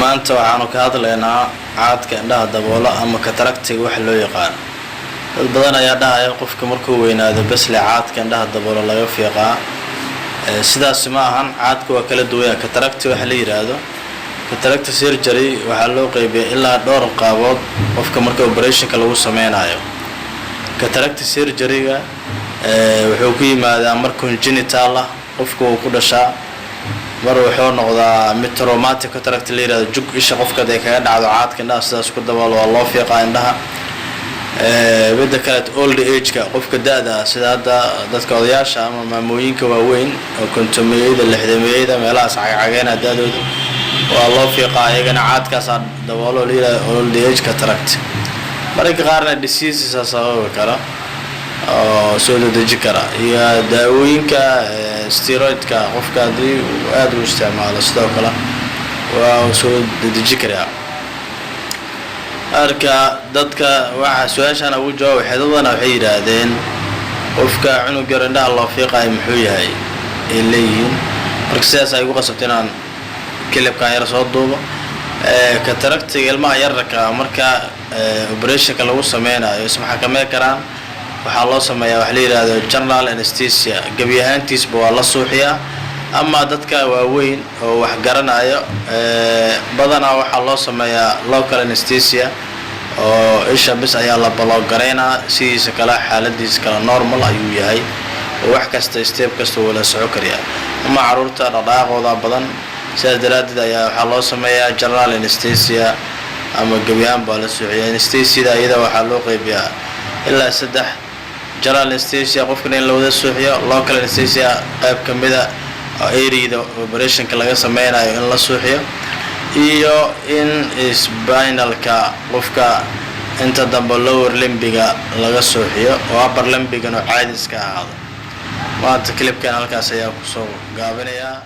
maanta waxaanu ka hadlaynaa caadka indhaha daboola ama cataractiga wax loo yaqaan. dad badan ayaa dhahaya qofka markuu weynaado bas le caadka indhaha daboola laga fiiqaa. sidaas ma ahan, caadku waa kala duwan. cataracti waxa la yiraahdo cataract surgery waxaa loo qeybiyaa ilaa dhowr qaabood qofka marka operationka lagu sameynayo. cataract surgery-ga wuxuu ku yimaadaa mar congenital ah, qofka uu ku dhashaa. mar wuxuu noqdaa mid traumatic cataract la yiraahdo, jug isha qofka ay kaga dhacdo caadka indhaha sidaas ku daboolo waa loo fiiqaa indhaha. midda kale old age-ka qofka da'da sida hadda dadka odayaasha ama maamooyinka waaweyn oo kontomiyada lixdameeyada meelahaas cagacageen da'dooda waa loo fiiqaa iyagana caadkaas daboolo la yiraahdo old age cataract. mararka qaarna diseases sababi kara oo soo deji kara iyo daawooyinka steroidka qofka hadii aad u isticmaalo sidoo kale waa soo deji kara. arka dadka waxa su'aashan ugu jawaab xidadana waxay yiraahdeen qofka cunug yar indhaha loo fiiqay muxuu yahay leeyihiin. marka sidaas ay ugu qasabteen aan kilibkan yar soo duubo. cataractiga ilmaha yarka marka operationka lagu sameynayo isma xakameyn karaan. waxaa loo sameeyaa wax la yiraahdo general anesthesia, gabi ahaantiisba waa la suuxiyaa. ama dadka waaweyn oo wax garanayo badanaa waxaa loo sameeyaa local anesthesia oo isha bis ayaa la baloogareynaa, sidiisa kale xaaladiisa kale normal ayuu yahay oo wax kasta step kasta wala socon kariyaa. ama caruurta dhaqaaqooda badan sidaas daraadeed ayaa waxaa loo sameeyaa general anesthesia ama gabi ahaan baa la suuxiyaa. anesthesia iyada waxaa loo qeybiyaa ilaa 3. general anesthesia qofka in la wada suuxiyo, local anesthesia qayb kamida area operationka laga sameynayo in la suuxiyo, iyo in spinalka qofka inta dambe lower limbiga laga suuxiyo oo upper limbiga caadi iska ahaado. maanta clipkan halkaas ayaa ku soo gaabinayaa.